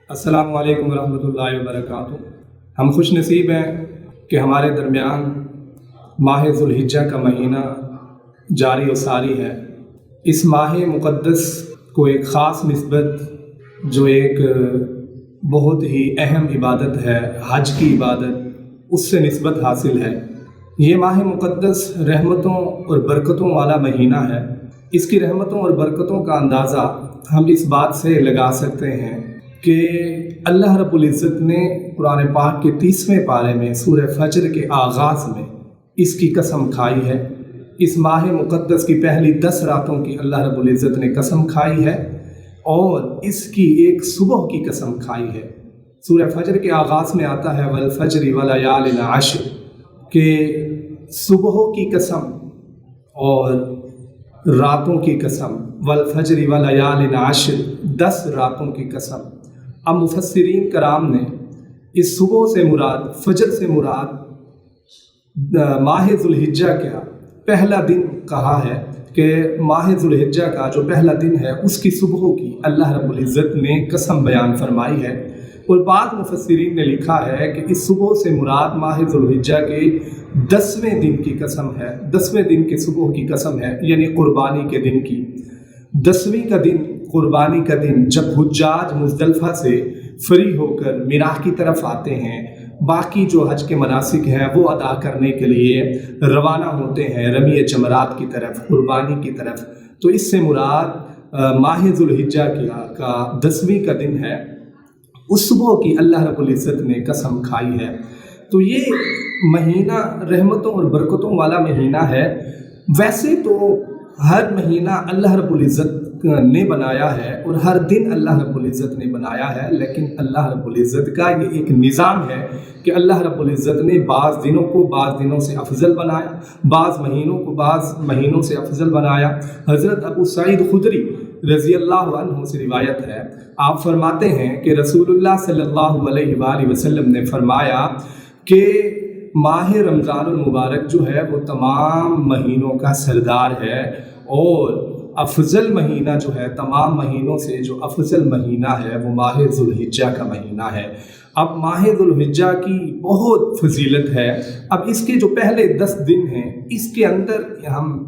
السلام علیکم ورحمۃ اللہ وبرکاتہ۔ ہم خوش نصیب ہیں کہ ہمارے درمیان ماہ ذوالحجہ کا مہینہ جاری و ساری ہے۔ اس ماہ مقدس کو ایک خاص نسبت جو ایک بہت ہی اہم عبادت ہے، حج کی عبادت، اس سے نسبت حاصل ہے۔ یہ ماہ مقدس رحمتوں اور برکتوں والا مہینہ ہے۔ اس کی رحمتوں اور برکتوں کا اندازہ ہم اس بات سے لگا سکتے ہیں کہ اللہ رب العزت نے قرآن پاک کے 30ویں پارے میں سورہ فجر کے آغاز میں اس کی قسم کھائی ہے۔ اس ماہ مقدس کی پہلی 10 راتوں کی اللہ رب العزت نے قسم کھائی ہے اور اس کی ایک صبح کی قسم کھائی ہے۔ سورہ فجر کے آغاز میں آتا ہے والفجر ولیال عشر، کہ صبحوں کی قسم اور راتوں کی قسم، والفجر ولیال عشر، 10 راتوں کی قسم۔ اب مفسرین کرام نے اس صبح سے مراد، فجر سے مراد ماہ ذوالحجہ کا پہلا دن کہا ہے، کہ ماہ ذوالحجہ کا جو پہلا دن ہے اس کی صبحوں کی اللہ رب العزت نے قسم بیان فرمائی ہے۔ اور بعض مفسرین نے لکھا ہے کہ اس صبح سے مراد ماہ ذوالحجہ کے 10ویں دن کی قسم ہے، 10ویں دن کے صبح کی قسم ہے، یعنی قربانی کے دن کی۔ 10ویں کا دن، قربانی کا دن، جب حجاج مزدلفہ سے فری ہو کر میراث کی طرف آتے ہیں، باقی جو حج کے مناسک ہیں وہ ادا کرنے کے لیے روانہ ہوتے ہیں رمی جمرات کی طرف، قربانی کی طرف، تو اس سے مراد ماہ ذوالحجہ کا 10ویں کا دن ہے۔ اس صبح کی اللہ رب العزت نے قسم کھائی ہے۔ تو یہ مہینہ رحمتوں اور برکتوں والا مہینہ ہے۔ ویسے تو ہر مہینہ اللہ رب العزت نے بنایا ہے اور ہر دن اللہ رب العزت نے بنایا ہے، لیکن اللہ رب العزت کا یہ ایک نظام ہے کہ اللہ رب العزت نے بعض دنوں کو بعض دنوں سے افضل بنایا، بعض مہینوں کو بعض مہینوں سے افضل بنایا۔ حضرت ابو سعید خدری رضی اللہ عنہ سے روایت ہے، آپ فرماتے ہیں کہ رسول اللہ صلی اللہ علیہ وآلہ وسلم نے فرمایا کہ ماہ رمضان المبارک جو ہے وہ تمام مہینوں کا سردار ہے، اور افضل مہینہ جو ہے تمام مہینوں سے جو افضل مہینہ ہے وہ ماہ ذوالحجہ کا مہینہ ہے۔ اب ماہ ذوالحجہ کی بہت فضیلت ہے۔ اب اس کے جو پہلے 10 دن ہیں، اس کے اندر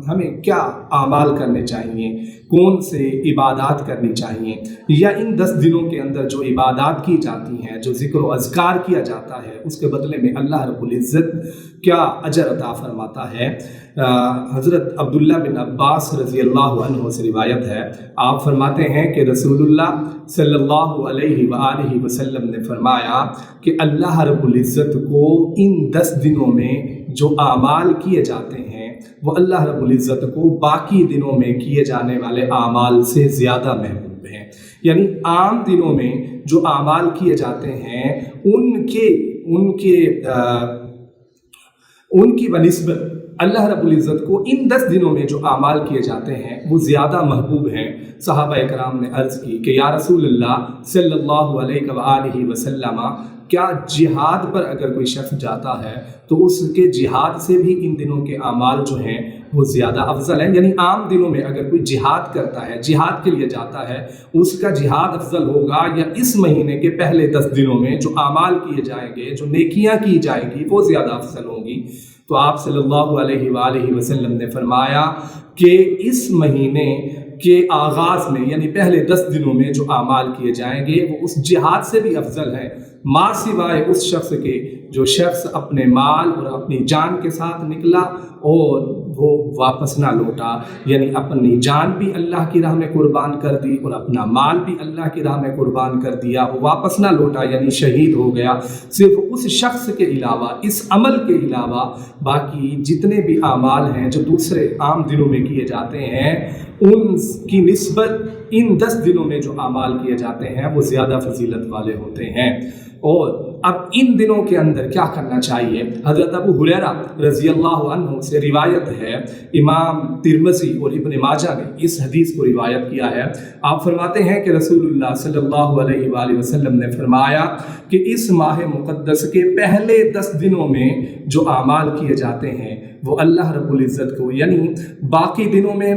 ہمیں کیا اعمال کرنے چاہیے، کون سے عبادات کرنی چاہیے، یا ان 10 دنوں کے اندر جو عبادات کی جاتی ہیں، جو ذکر و اذکار کیا جاتا ہے، اس کے بدلے میں اللہ رب العزت کیا اجر عطا فرماتا ہے۔ حضرت عبداللہ بن عباس رضی اللہ عنہ سے روایت ہے، آپ فرماتے ہیں کہ رسول اللہ صلی اللہ علیہ وآلہ وسلم نے فرمایا کہ اللہ رب العزت کو ان 10 دنوں میں جو اعمال کیے جاتے ہیں وہ اللہ رب العزت کو باقی دنوں میں کیے جانے والے اعمال سے زیادہ محبوب ہیں۔ یعنی عام دنوں میں جو اعمال کیے جاتے ہیں ان کی بنسبت اللہ رب العزت کو ان 10 دنوں میں جو اعمال کیے جاتے ہیں وہ زیادہ محبوب ہیں۔ صحابہ اکرام نے عرض کی کہ یا رسول اللہ صلی اللہ علیہ وآلہ وسلم، کیا جہاد پر اگر کوئی شخص جاتا ہے تو اس کے جہاد سے بھی ان دنوں کے اعمال جو ہیں وہ زیادہ افضل ہیں؟ یعنی عام دنوں میں اگر کوئی جہاد کرتا ہے، جہاد کے لیے جاتا ہے، اس کا جہاد افضل ہوگا یا اس مہینے کے پہلے 10 دنوں میں جو اعمال کیے جائیں گے، جو نیکیاں کی جائیں گی، وہ زیادہ افضل ہوں گی؟ تو آپ صلی اللہ علیہ وآلہ وسلم نے فرمایا کہ اس مہینے کے آغاز میں، یعنی پہلے 10 دنوں میں جو اعمال کیے جائیں گے وہ اس جہاد سے بھی افضل ہے، ماں سوائے اس شخص کے جو شخص اپنے مال اور اپنی جان کے ساتھ نکلا اور وہ واپس نہ لوٹا، یعنی اپنی جان بھی اللہ کی راہ میں قربان کر دی اور اپنا مال بھی اللہ کی راہ میں قربان کر دیا، وہ واپس نہ لوٹا یعنی شہید ہو گیا۔ صرف اس شخص کے علاوہ، اس عمل کے علاوہ باقی جتنے بھی اعمال ہیں جو دوسرے عام دنوں میں کیے جاتے ہیں، ان کی نسبت ان 10 دنوں میں جو اعمال کیے جاتے ہیں وہ زیادہ فضیلت والے ہوتے ہیں۔ اور اب ان دنوں کے اندر کیا کرنا چاہیے؟ حضرت ابو ہریرہ رضی اللہ عنہ سے روایت ہے، امام ترمذی اور ابن ماجہ نے اس حدیث کو روایت کیا ہے۔ آپ فرماتے ہیں کہ رسول اللہ صلی اللہ علیہ وآلہ وسلم نے فرمایا کہ اس ماہ مقدس کے پہلے 10 دنوں میں جو اعمال کیے جاتے ہیں وہ اللہ رب العزت کو، یعنی باقی دنوں میں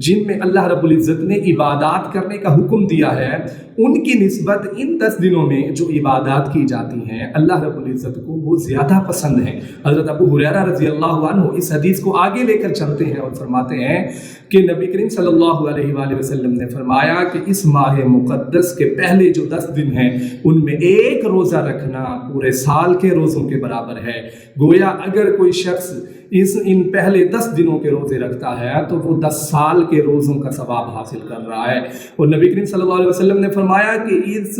جن میں اللہ رب العزت نے عبادات کرنے کا حکم دیا ہے ان کی نسبت ان 10 دنوں میں جو عبادات کی جاتی ہیں اللہ رب العزت کو وہ زیادہ پسند ہیں۔ حضرت ابو ہریرہ رضی اللہ عنہ اس حدیث کو آگے لے کر چلتے ہیں اور فرماتے ہیں کہ نبی کریم صلی اللہ علیہ وآلہ وسلم نے فرمایا کہ اس ماہ مقدس کے پہلے جو 10 دن ہیں ان میں ایک روزہ رکھنا پورے سال کے روزوں کے برابر ہے۔ گویا اگر کوئی شخص ان پہلے 10 دنوں کے روزے رکھتا ہے تو وہ 10 سال کے روزوں کا ثواب حاصل کر رہا ہے۔ اور نبی کریم صلی اللہ علیہ وسلم نے فرمایا کہ اس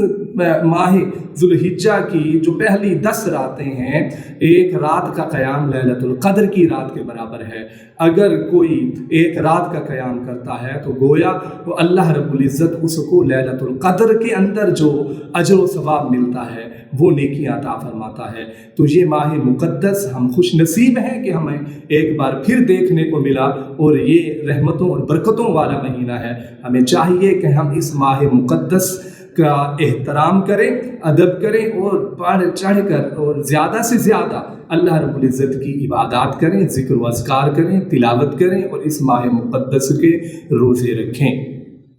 ماہ ذوالحجہ کی جو پہلی 10 راتیں ہیں ایک رات کا قیام لیلۃ القدر کی رات کے برابر ہے۔ اگر کوئی ایک رات کا قیام کرتا ہے تو گویا تو اللہ رب العزت اس کو لیلۃ القدر کے اندر جو اجر و ثواب ملتا ہے وہ نیکیاں عطا فرماتا ہے۔ تو یہ ماہ مقدس ہم خوش نصیب ہیں کہ ہمیں ایک بار پھر دیکھنے کو ملا اور یہ رحمتوں اور برکتوں والا مہینہ ہے۔ ہمیں چاہیے کہ ہم اس ماہ مقدس کا احترام کریں، ادب کریں اور بڑھ چڑھ کر اور زیادہ سے زیادہ اللہ رب العزت کی عبادات کریں، ذکر و اذکار کریں، تلاوت کریں اور اس ماہ مقدس کے روزے رکھیں۔